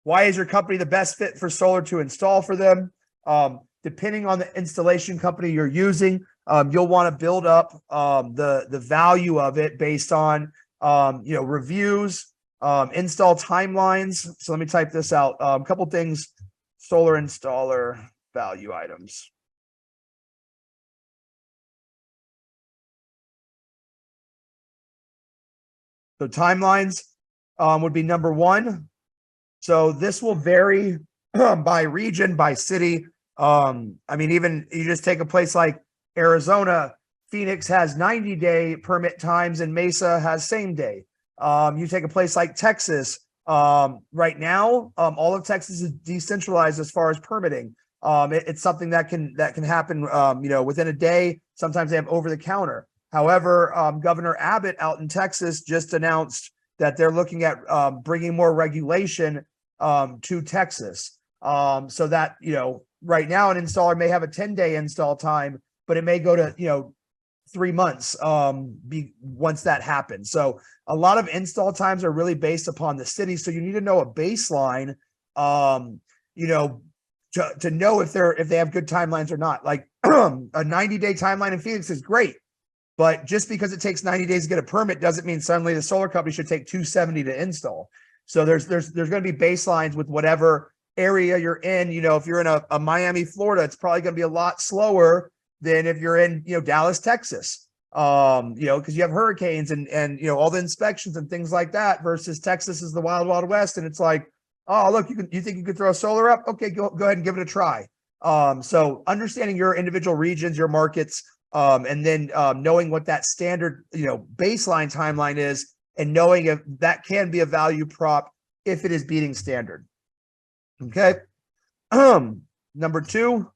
Why is your company the best fit for solar to install for them? Depending on the installation company you're using, you'll want to build up the value of it based on reviews, install timelines. So let me type this out. A couple things: solar installer value items. So timelines would be number one. So this will vary by region, by city. I mean, even you just take a place like Arizona, Phoenix has 90-day permit times and Mesa has same day. You take a place like Texas, right now, all of Texas is decentralized as far as permitting. It's something that can happen, within a day. Sometimes they have over the counter. However, Governor Abbott out in Texas just announced that they're looking at bringing more regulation to Texas. So that, right now an installer may have a 10-day install time, but it may go to, 3 months once that happens. So a lot of install times are really based upon the city. So you need to know a baseline, to know if they have good timelines or not. Like a 90-day timeline in Phoenix is great, but just because it takes 90 days to get a permit doesn't mean suddenly the solar company should take 270 to install. So there's going to be baselines with whatever area you're in. If you're in a Miami, Florida, it's probably going to be a lot slower than if you're in, Dallas, Texas, because you have hurricanes and all the inspections and things like that, versus Texas is the wild, wild west. And it's like, oh, look, you think you could throw solar up? Okay, go ahead and give it a try. So understanding your individual regions, your markets, and then knowing what that standard, baseline timeline is, and knowing if that can be a value prop if it is beating standard. Okay. Number two,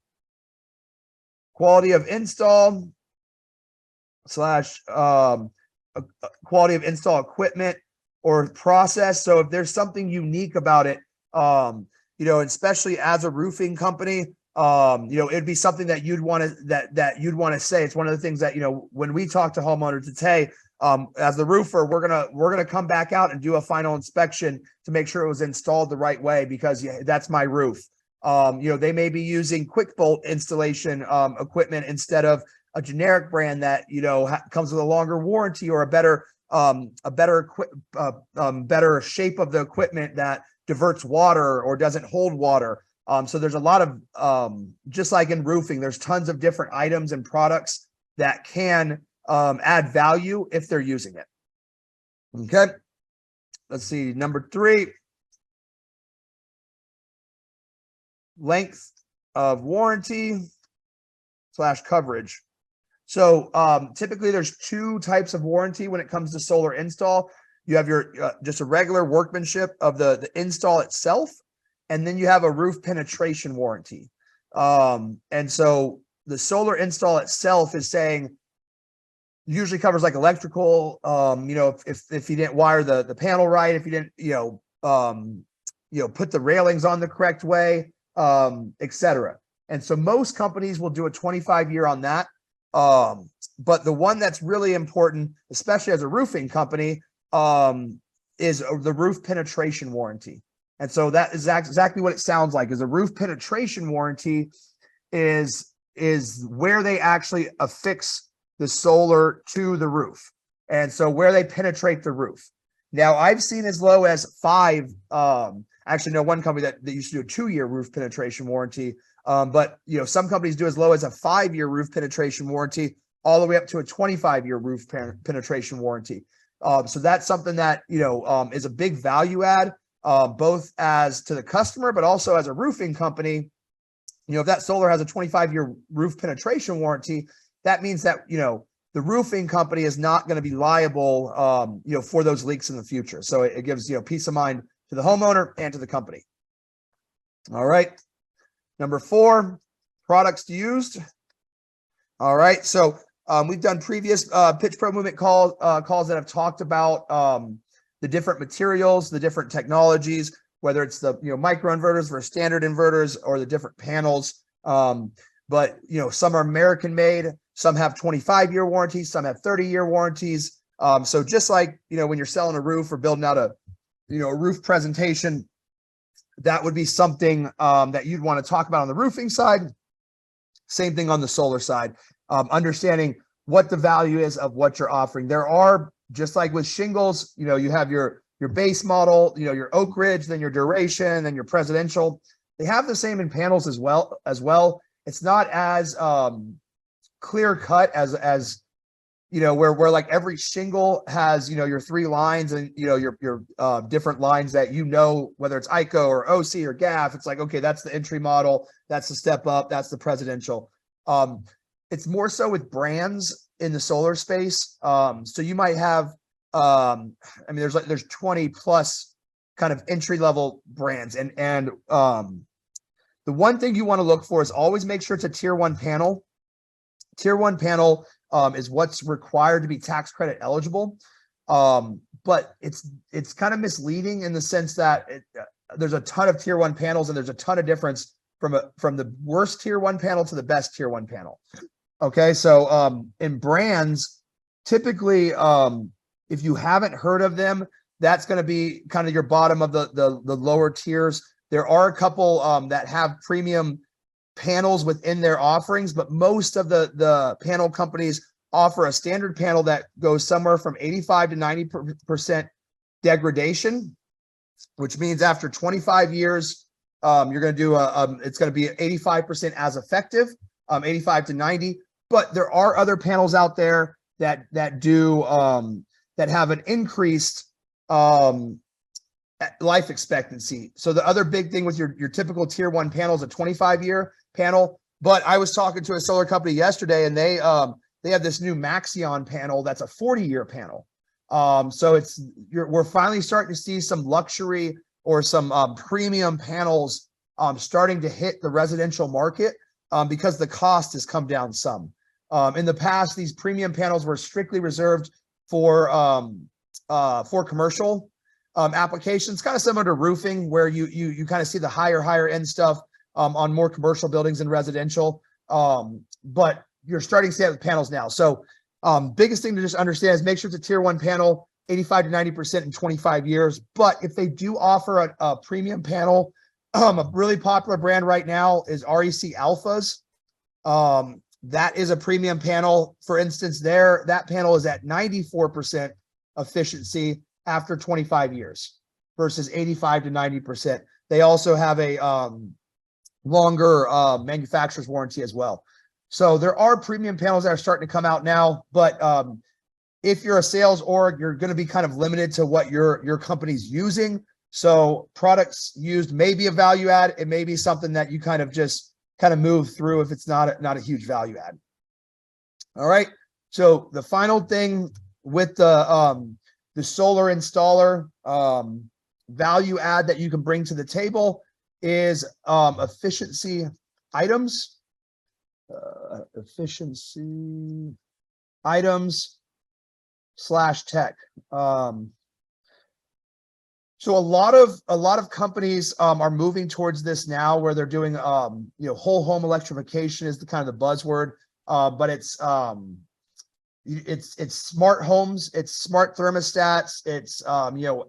quality of install / quality of install equipment or process. So if there's something unique about it, especially as a roofing company, it'd be something that you'd want to say. It's one of the things that, when we talk to homeowners, it's, hey, as the roofer, we're gonna come back out and do a final inspection to make sure it was installed the right way, because that's my roof. They may be using quick bolt installation equipment instead of a generic brand that comes with a longer warranty or a better shape of the equipment that diverts water or doesn't hold water. So there's a lot of just like in roofing, there's tons of different items and products that can add value if they're using it. Okay, let's see. Number three, length of warranty / coverage. So typically there's two types of warranty when it comes to solar install. You have your just a regular workmanship of the install itself, and then you have a roof penetration warranty. And so the solar install itself is saying, usually covers like electrical, if you didn't wire the panel right, if you didn't, put the railings on the correct way, etc. And so most companies will do a 25-year on that. But the one that's really important, especially as a roofing company, is the roof penetration warranty. And so that is exactly what it sounds like. Is a roof penetration warranty is where they actually affix the solar to the roof. And so where they penetrate the roof. Now I've seen as low as 5, actually no, one company that used to do a 2-year roof penetration warranty. But some companies do as low as a 5-year roof penetration warranty, all the way up to a 25-year roof penetration warranty. So that's something that, is a big value add, both as to the customer, but also as a roofing company. If that solar has a 25-year roof penetration warranty, that means that, the roofing company is not going to be liable, for those leaks in the future. So it gives, peace of mind to the homeowner and to the company. All right. Number 4, products used. All right. So we've done previous Pitch Pro Movement calls that have talked about the different materials, the different technologies, whether it's the microinverters versus standard inverters or the different panels. But some are American made, some have 25-year warranties, some have 30-year warranties. So just like when you're selling a roof or building out a roof presentation, that would be something that you'd want to talk about on the roofing side. Same thing on the solar side, understanding what the value is of what you're offering. There are, just like with shingles, you know, you have your base model, you know, your Oak Ridge, then your duration, then your presidential. They have the same in panels as well. It's not as clear cut as you know, where like every shingle has, you know, your 3 lines and, you know, your different lines that, you know, whether it's ICO or OC or GAF, it's like, okay, that's the entry model, that's the step up, that's the presidential. It's more so with brands in the solar space. So you might have, I mean, there's 20 plus kind of entry level brands, and the one thing you want to look for is always make sure it's a tier 1 panel. Tier 1 panel is what's required to be tax credit eligible. But it's kind of misleading in the sense that there's a ton of tier 1 panels, and there's a ton of difference from the worst tier 1 panel to the best tier 1 panel. Okay, so in brands, typically, if you haven't heard of them, that's going to be kind of your bottom of the lower tiers. There are a couple that have premium panels within their offerings, but most of the panel companies offer a standard panel that goes somewhere from 85 to 90% degradation, which means after 25 years, you're going to do it's going to be 85% as effective, 85 to 90. But there are other panels out there that do that have an increased life expectancy. So the other big thing with your typical tier 1 panel is a 25-year panel. But I was talking to a solar company yesterday, and they have this new Maxion panel that's a 40-year panel. So we're finally starting to see some luxury or some premium panels starting to hit the residential market because the cost has come down some. In the past, these premium panels were strictly reserved for commercial applications, kind of similar to roofing, where you kind of see the higher end stuff on more commercial buildings and residential. But you're starting to see that with panels now. So biggest thing to just understand is make sure it's a tier 1 panel, 85 to 90% in 25 years. But if they do offer a premium panel, a really popular brand right now is REC Alphas. That is a premium panel. For instance, that panel is at 94% efficiency after 25 years versus 85 to 90%. They also have a longer manufacturer's warranty as well. So there are premium panels that are starting to come out now, but if you're a sales org, you're going to be kind of limited to what your company's using. So products used may be a value add. It may be something that you kind of move through if it's not a huge value add. All right. So the final thing with the solar installer value add that you can bring to the table is efficiency items. Efficiency items / tech. So a lot of companies are moving towards this now, where they're doing whole home electrification is the kind of the buzzword, but it's smart homes, it's smart thermostats, it's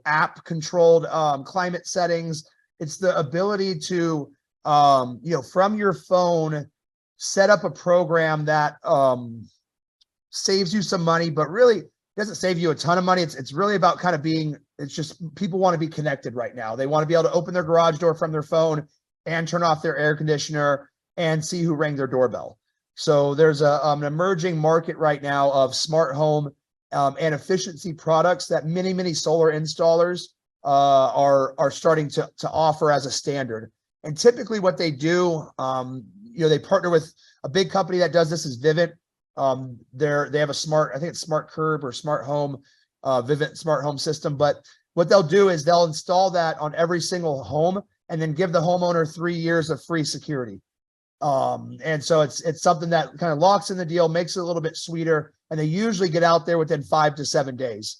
app controlled climate settings. It's the ability to from your phone set up a program that saves you some money, but really doesn't save you a ton of money. It's really about kind of it's just people want to be connected right now. They want to be able to open their garage door from their phone and turn off their air conditioner and see who rang their doorbell. So there's an emerging market right now of smart home and efficiency products that many solar installers are starting to offer as a standard. And typically what they do, they partner with a big company that does this, is Vivint. They have I think it's Smart Curb or Smart Home, Vivint Smart Home System. But what they'll do is they'll install that on every single home and then give the homeowner 3 years of free security. And so it's something that kind of locks in the deal, makes it a little bit sweeter, and they usually get out there within 5 to 7 days.